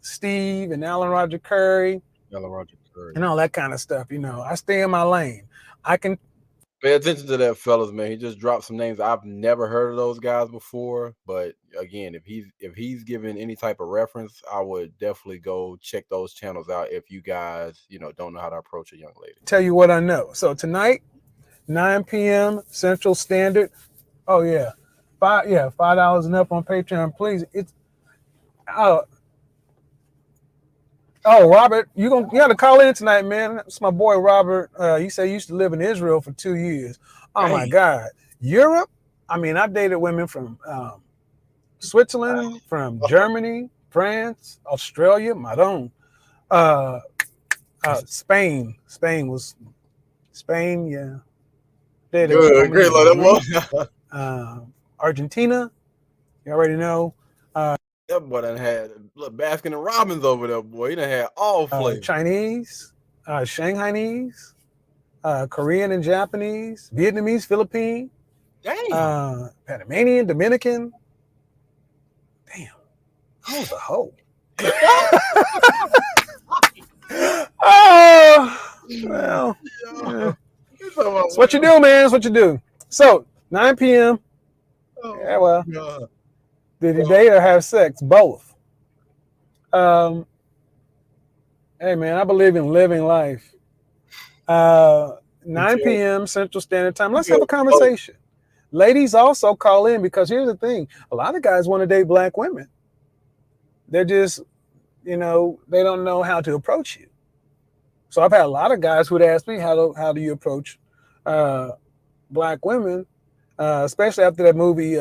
Steve and Alan Roger Curry and all that kind of stuff. I stay in my lane. I can pay attention to that, fellas, man. He just dropped some names. I've never heard of those guys before, but again, if he's given any type of reference, I would definitely go check those channels out if you guys, don't know how to approach a young lady. Tell you what I know. So tonight, 9 p.m. Central Standard. Oh yeah. $5 and up on Patreon, please. It's Robert, you got to call in tonight, man. It's my boy Robert. He said he used to live in Israel for 2 years. Oh my God, Europe. I mean, I've dated women from Switzerland, from Germany, France, Australia, Madon, Spain. Spain, yeah. Dated Good, great, like that. Argentina, you already know. That boy done had Baskin and Robbins over there, boy. He done had all flavors. Chinese, Shanghainese, Korean and Japanese, Vietnamese, Philippine, Damn. Panamanian, Dominican. Damn, I was a hoe. Oh, well, yeah. That's what you do, man. That's what you do. So, 9 p.m. Yeah, well, God. did you date or have sex? Both. Hey, man, I believe in living life. 9 p.m. Central Standard Time. Let's have a conversation. Ladies also call in because here's the thing. A lot of guys want to date black women. They're just, they don't know how to approach you. So I've had a lot of guys who'd ask me, how do you approach black women, especially after that movie,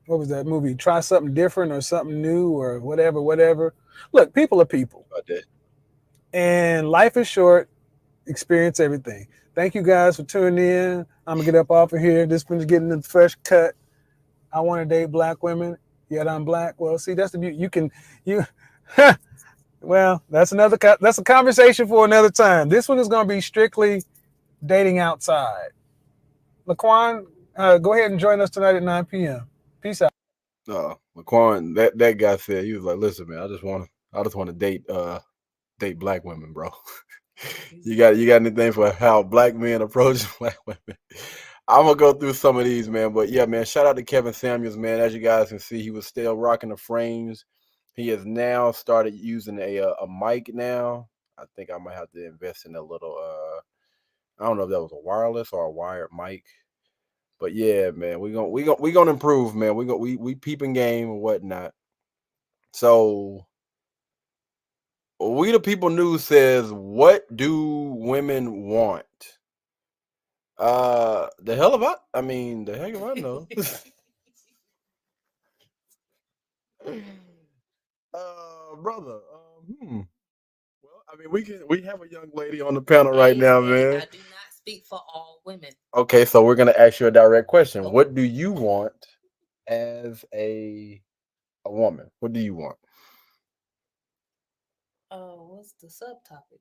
what was that movie? Try Something Different or Something New or whatever. Look, people are people. I did. And life is short. Experience everything. Thank you guys for tuning in. I'm going to get up off of here. This one's getting a fresh cut. I want to date black women, yet I'm black. Well, see, that's the beauty. Well, that's a conversation for another time. This one is going to be strictly dating outside. Laquan, go ahead and join us tonight at 9 p.m. Peace out. Laquan, that guy said, he was like, listen, man, I just want to date black women, bro. You got anything for how black men approach black women? I'm gonna go through some of these, man. But yeah, man, shout out to Kevin Samuels, man. As you guys can see, he was still rocking the frames. He has now started using a mic now. I think I might have to invest in a little I don't know if that was a wireless or a wired mic. But yeah, man, we gonna improve, man. We peeping game and whatnot. So We the People News says, what do women want? The heck if I know. Brother. Well, I mean, we have a young lady on the panel right now, man. I do not speak for all women. Okay, so we're gonna ask you a direct question. What do you want as a woman? What do you want? What's the subtopic?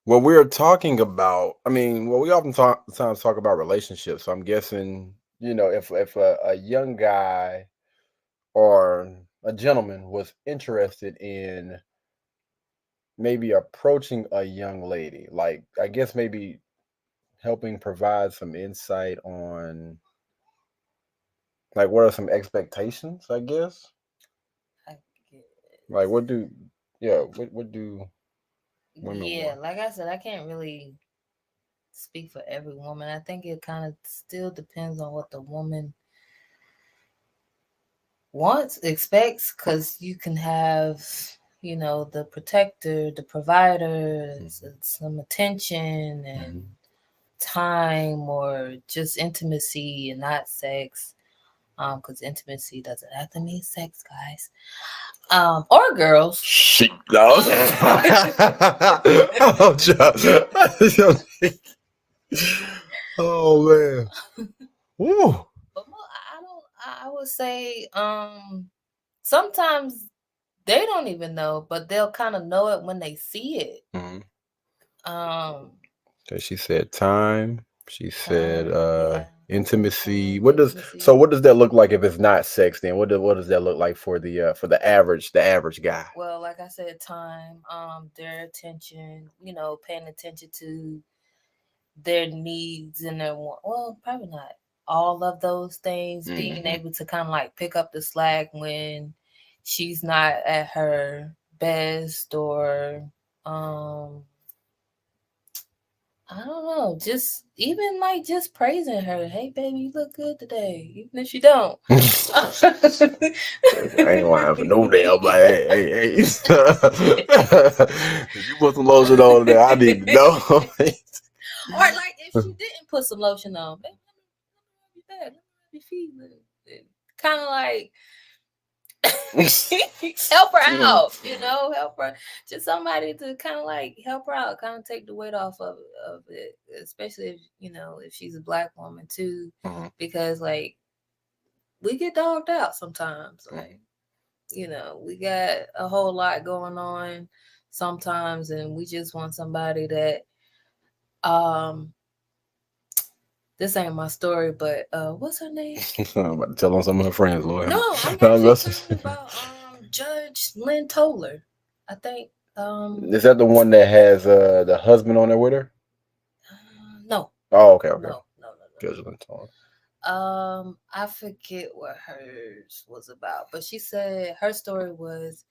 Well, we're talking about, we oftentimes talk about relationships. So I'm guessing, if a young guy or a gentleman was interested in maybe approaching a young lady, like, I guess maybe helping provide some insight on, like, what are some expectations, I guess? Like, what do women want? Like I said, I can't really speak for every woman. I think it kind of still depends on what the woman wants, expects, because you can have, the protector, the provider, some attention and time, or just intimacy and not sex. Because intimacy doesn't have to mean sex, guys. Or girls. Shit, no. Oh man. Woo. But I would say sometimes they don't even know, but they'll kind of know it when they see it. Okay, she said time. She said intimacy. What does that look like if it's not sex? Then what does that look like for the average guy? Well, like I said, time, their attention, paying attention to their needs and their want. Well, probably not all of those things. Being able to kind of like pick up the slack when she's not at her best, or I don't know, just even like just praising her. Hey, baby, you look good today, even if you don't. I ain't gonna have no damn, but hey. If you put some lotion on there, I need to know. Or like if she didn't put some lotion on, baby, let me feet. Kind of like help her out, help her. Just somebody to kind of like help her out, kind of take the weight off of it, especially if if she's a black woman too, because like we get dogged out sometimes. Like we got a whole lot going on, sometimes, and we just want somebody that um this ain't my story, but what's her name? I'm about to tell on some of her friends, Lord. No, I'm No, actually that's- talking about Judge Lynn Toller. I think Is that the one that has the husband on there with her? no, Oh, okay, okay. no. Judgment Toller. I forget what hers was about, but she said her story was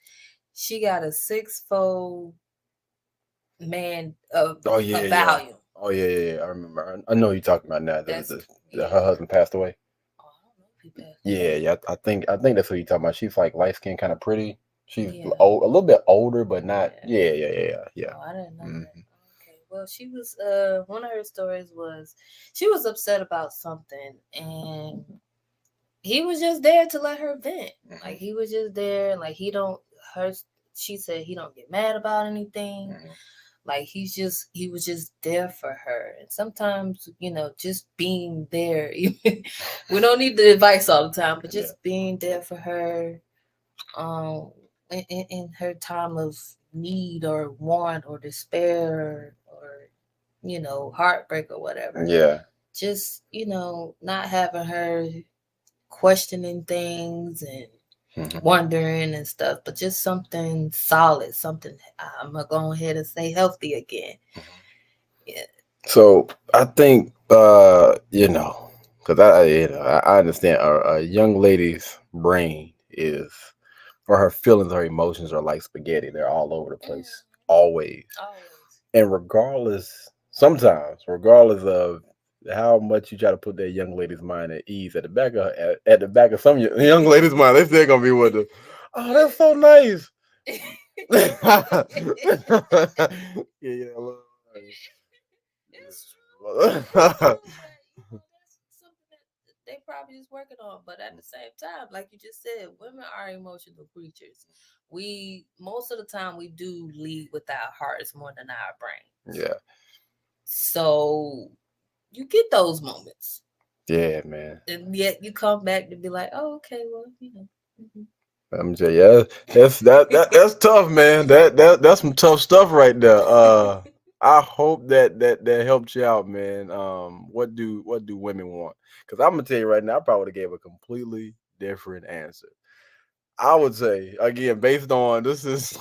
she got a sixfold man of Oh yeah, a yeah. value. Oh yeah. I remember. I know who you're talking about now. That's Her husband passed away. Oh, I don't know if he passed. Yeah. I think that's who you're talking about. She's like light skin, kind of pretty. She's Yeah. old, a little bit older, but not. Yeah. Oh, I didn't know that. Mhm. Okay. Well, she was one of her stories was she was upset about something and he was just there to let her vent. Like he was just there. Like he don't her she said he don't get mad about anything. Mhm. Like he was just there for her. And sometimes, just being there, we don't need the advice all the time, but just being there for her in her time of need or want or despair or heartbreak or whatever. Yeah. Just, not having her questioning things and Mhm. wondering and stuff, but just something solid, something I'm gonna go ahead and say healthy again. Yeah. So I think because I understand a young lady's brain is, or her feelings, her emotions are like spaghetti. They're all over the place, always. And sometimes, regardless of how much you try to put that young lady's mind at ease, at the back of some young lady's mind, they still gonna be with her. Oh, that's so nice. Yeah, look. It's true. That's something that they probably just working on. But at the same time, like you just said, women are emotional creatures. We most of the time we do lead with our hearts more than our brain. Yeah. So you get those moments. Yeah, man. And yet you come back to be like, oh, okay, well, mhm. I'm just that's tough, man. That's some tough stuff right there. I hope that helped you out, man. What do women want? Because I'm gonna tell you right now, I probably would have gave a completely different answer. I would say again, based on this is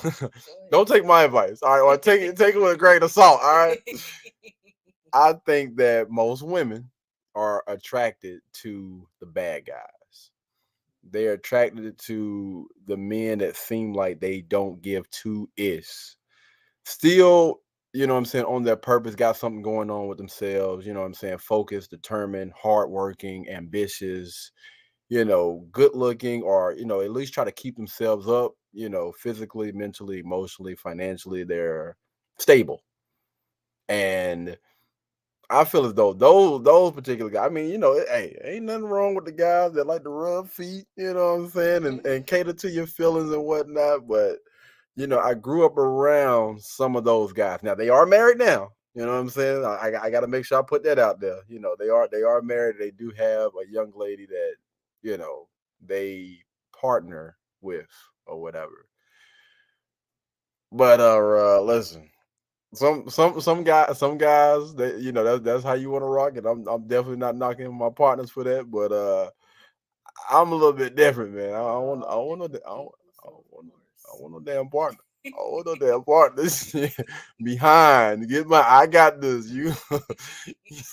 don't take my advice, all right, or take it with a grain of salt, all right. I think that most women are attracted to the bad guys. They're attracted to the men that seem like they don't give two ish. Still, you know what I'm saying, on their purpose, got something going on with themselves, you know what I'm saying, focused, determined, hardworking, ambitious, good looking, or, at least try to keep themselves up, physically, mentally, emotionally, financially, they're stable. And I feel as though those particular guys. I mean, hey, ain't nothing wrong with the guys that like to rub feet. You know what I'm saying, and cater to your feelings and whatnot. But I grew up around some of those guys. Now they are married now. You know what I'm saying. I got to make sure I put that out there. They are married. They do have a young lady that they partner with or whatever. But listen. Some guys that that's how you want to rock it. I'm definitely not knocking my partners for that, but I'm a little bit different, man. I want no damn partner. I want no damn partner behind. I got this. You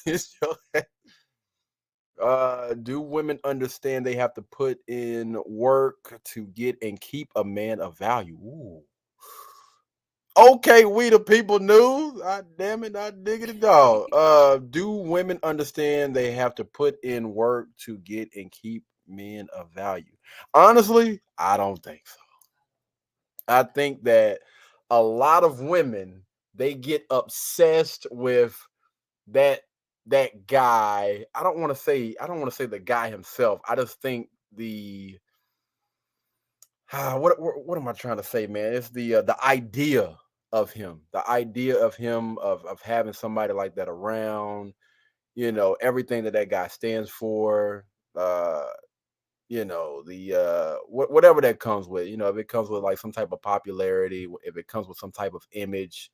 it's do women understand they have to put in work to get and keep a man of value? Ooh. Okay, we the people news. I damn it, I diggity dog. Do women understand they have to put in work to get and keep men of value? Honestly, I don't think so. I think that a lot of women, they get obsessed with that guy. I don't want to say the guy himself. I just think what am I trying to say, man? It's the idea of him, of having somebody like that around, everything that guy stands for. the whatever that comes with, if it comes with like some type of popularity, if it comes with some type of image.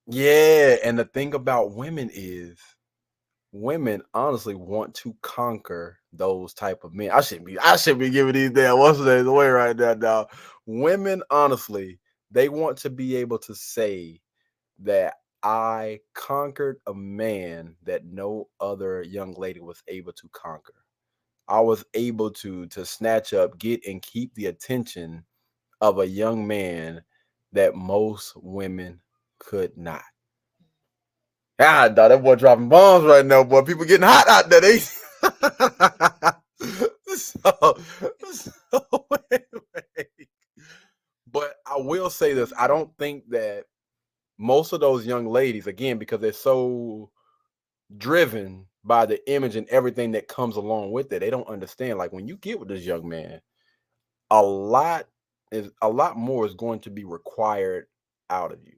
Yeah, and the thing about women is women honestly want to conquer those type of men. I should be giving these damn what's the name away right now, dog. Women honestly, they want to be able to say that I conquered a man that no other young lady was able to conquer. I was able to snatch up, get and keep the attention of a young man that most women could not. God, dog, that boy dropping bombs right now, boy. People getting hot out there. They so, wait. But I will say this: I don't think that most of those young ladies, again, because they're so driven by the image and everything that comes along with it, they don't understand. Like when you get with this young man, a lot more is going to be required out of you.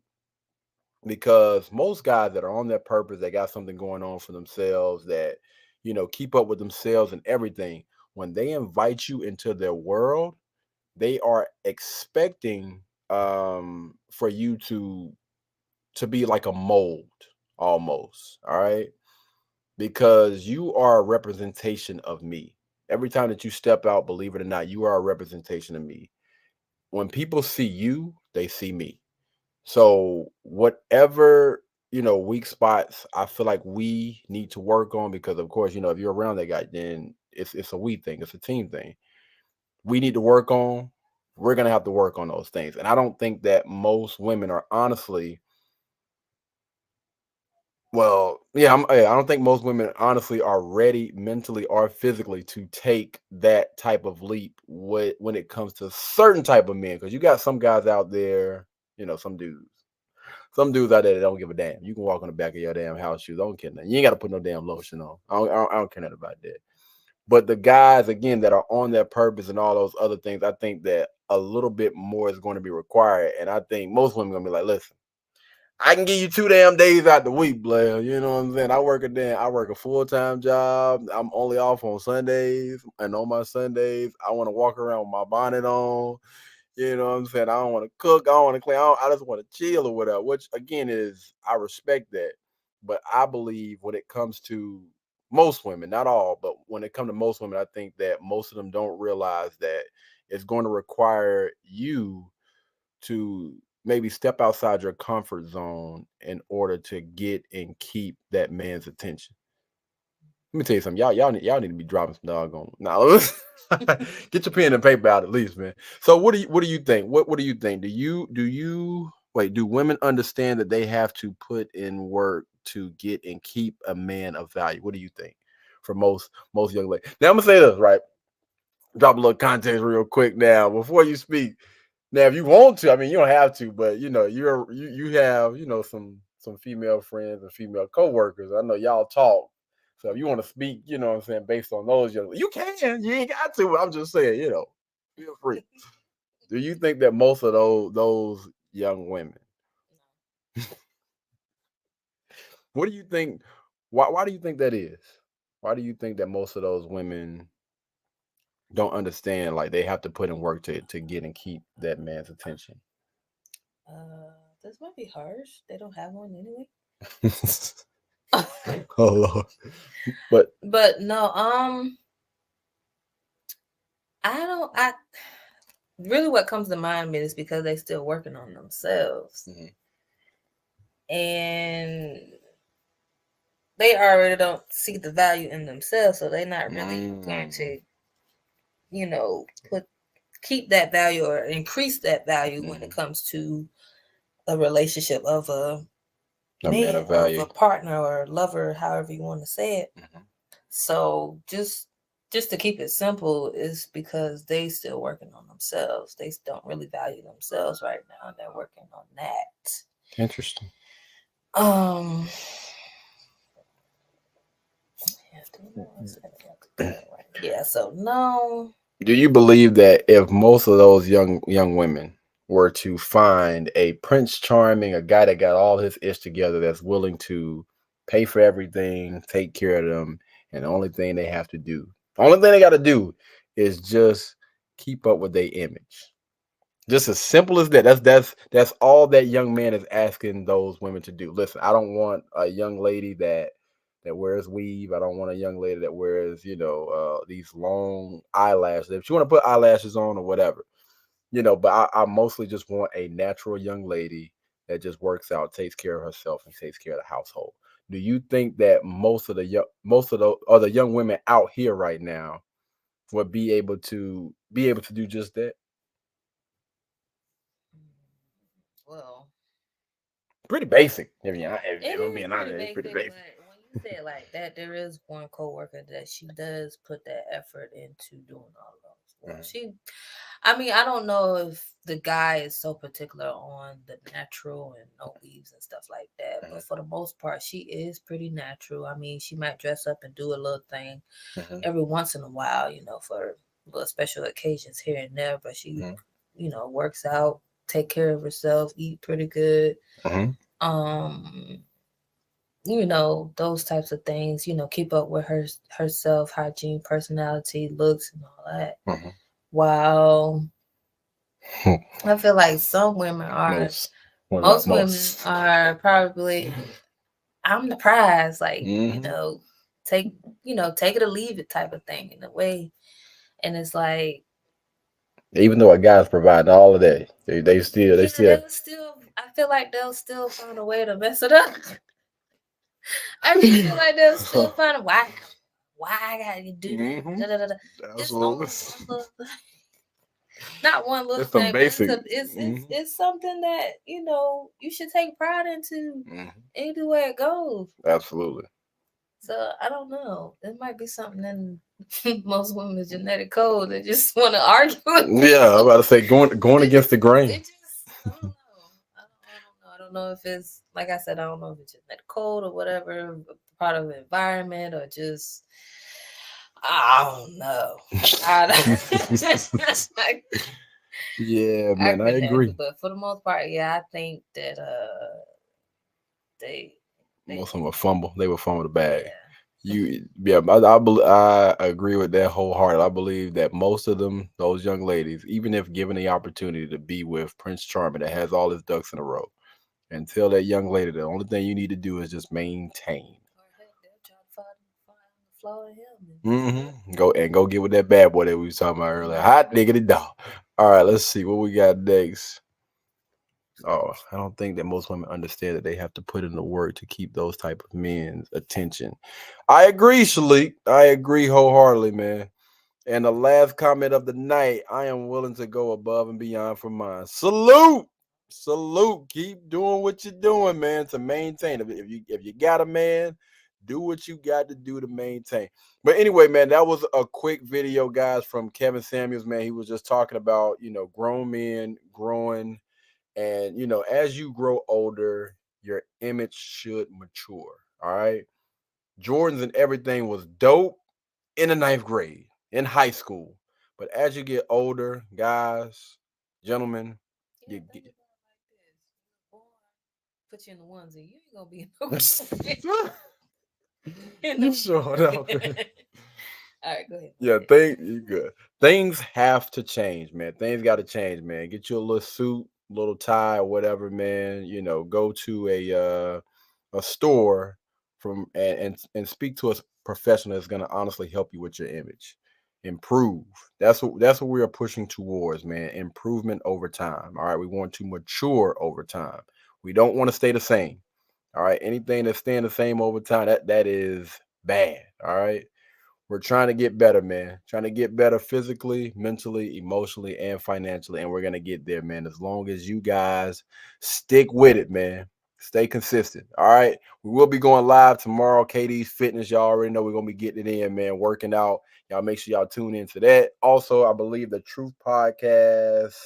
Because most guys that are on their purpose, they got something going on for themselves, that keep up with themselves and everything. When they invite you into their world, they are expecting for you to be like a mold almost. All right, because you are a representation of me. Every time that you step out, believe it or not, you are a representation of me. When people see you, they see me. So whatever, weak spots, I feel like we need to work on, because of course, if you're around that guy, then it's a we thing, it's a team thing. We need to work on, we're gonna have to work on those things. And I don't think that most women are honestly, well, yeah, I don't think most women honestly are ready mentally or physically to take that type of leap when it comes to certain type of men. Because you got some guys out there, some dudes out there that don't give a damn. You can walk on the back of your damn house shoes. I don't care nothing. You ain't got to put no damn lotion on. I don't care nothing about that. But the guys, again, that are on their purpose and all those other things, I think that a little bit more is going to be required. And I think most women are going to be like, listen, I can give you 2 damn days out the week, Blair. You know what I'm saying? I work a full-time job. I'm only off on Sundays. And on my Sundays, I want to walk around with my bonnet on. You know what I'm saying? I don't want to cook. I don't want to clean. I just want to chill or whatever, which again I respect that. But I believe when it comes to most women, not all, but when it comes to most women, I think that most of them don't realize that it's going to require you to maybe step outside your comfort zone in order to get and keep that man's attention. Let me tell you something. Y'all need to be dropping some doggone. Now, get your pen and paper out at least, man. So what do you think? What do you think? Do women understand that they have to put in work to get and keep a man of value? What do you think for most young ladies? Now I'm gonna say this, right? Drop a little context real quick now before you speak. Now, if you want to, I mean, you don't have to, but you have some female friends and female coworkers. I know y'all talk. So if you want to speak, you know what I'm saying, based on those, you can. You ain't got to. But I'm just saying, feel free. Do you think that most of those young women? What do you think? Why do you think that is? Why do you think that most of those women don't understand, like they have to put in work to get and keep that man's attention? This might be harsh. They don't have one anyway. Oh Lord. But no, I really what comes to mind is because they still working on themselves. Mm-hmm. And they already don't see the value in themselves, so they're not really going to, keep that value or increase that value when it comes to a relationship of a man, of a partner or lover, however you want to say it. Mm-hmm. So just to keep it simple, is because they still working on themselves. They don't really value themselves right now, and they're working on that. Interesting. Yeah. So no. Do you believe that if most of those young women were to find a Prince Charming, a guy that got all his ish together, that's willing to pay for everything, take care of them, and the only thing they have to do Only thing they got to do is just keep up with their image. Just as simple as that. That's all that young man is asking those women to do. Listen, I don't want a young lady that wears weave. I don't want a young lady that wears, these long eyelashes. If you want to put eyelashes on or whatever, but I mostly just want a natural young lady that just works out, takes care of herself, and takes care of the household. Do you think that most of the other young women out here right now would be able to do just that? Well, Pretty basic. If it we're is being honest, pretty it's pretty basic, basic. but when you say it like that, there is one coworker that she does put that effort into doing all of those. Well, I mean, I don't know if the guy is so particular on the natural and no weaves and stuff like that, but for the most part, she is pretty natural. I mean, she might dress up and do a little thing every once in a while, for little special occasions here and there, but she, works out, take care of herself, eat pretty good. Those types of things, keep up with herself, hygiene, personality, looks, and all that. While I feel like some women are, most women are probably, I'm the prize, like, take it or leave it type of thing in a way. And it's like, even though a guy's providing all of that, they still I feel like they'll still find a way to mess it up. I really feel like they'll still find a why I gotta do that. Not one little it's some thing, basic. but it's something that you should take pride into anywhere it goes. Absolutely. So I don't know. There might be something in most women's genetic code that just want to argue. Yeah, I'm about to say going against the grain. I don't know. I don't know if it's, like I said, I don't know if it's genetic code or whatever, part of the environment, or just, I don't know. Yeah, man, I agree. But for the most part, yeah, I think that they most of them will fumble. They will fumble the bag. I agree with that wholeheartedly. I believe that most of them, those young ladies, even if given the opportunity to be with Prince Charming that has all his ducks in a row, and tell that young lady the only thing you need to do is just maintain. Go get with that bad boy that we was talking about earlier. Hot diggity dog. All right, let's see what we got next. Oh, I don't think that most women understand that they have to put in the work to keep those type of men's attention. I agree, Shalik. I agree wholeheartedly, man. And the last comment of the night, I am willing to go above and beyond for mine. Salute. Keep doing what you're doing, man, to maintain. If you got a man, do what you got to do to maintain. But anyway, man, that was a quick video, guys, from Kevin Samuels, man. He was just talking about, grown men growing. And, as you grow older, your image should mature. All right. Jordans and everything was dope in the 9th grade, in high school. But as you get older, guys, gentlemen, you get. Put you in the onesie. You ain't going to be in You sure All right, go ahead. Yeah, you good. Things have to change, man. Things got to change, man. Get you a little suit, little tie, or whatever, man. Go to a store and speak to a professional that's gonna honestly help you with your image. Improve. That's what we are pushing towards, man. Improvement over time. All right. We want to mature over time. We don't want to stay the same. All right. Anything that's staying the same over time, that is bad. All right. We're trying to get better, man. Trying to get better physically, mentally, emotionally, and financially. And we're going to get there, man. As long as you guys stick with it, man. Stay consistent. All right. We will be going live tomorrow. KD's Fitness. Y'all already know we're going to be getting it in, man. Working out. Y'all make sure y'all tune into that. Also, I believe the Truth Podcast.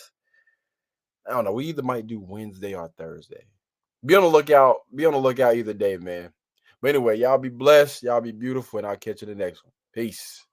I don't know. We either might do Wednesday or Thursday. Be on the lookout. Be on the lookout either day, man. But anyway, y'all be blessed. Y'all be beautiful. And I'll catch you in the next one. Peace.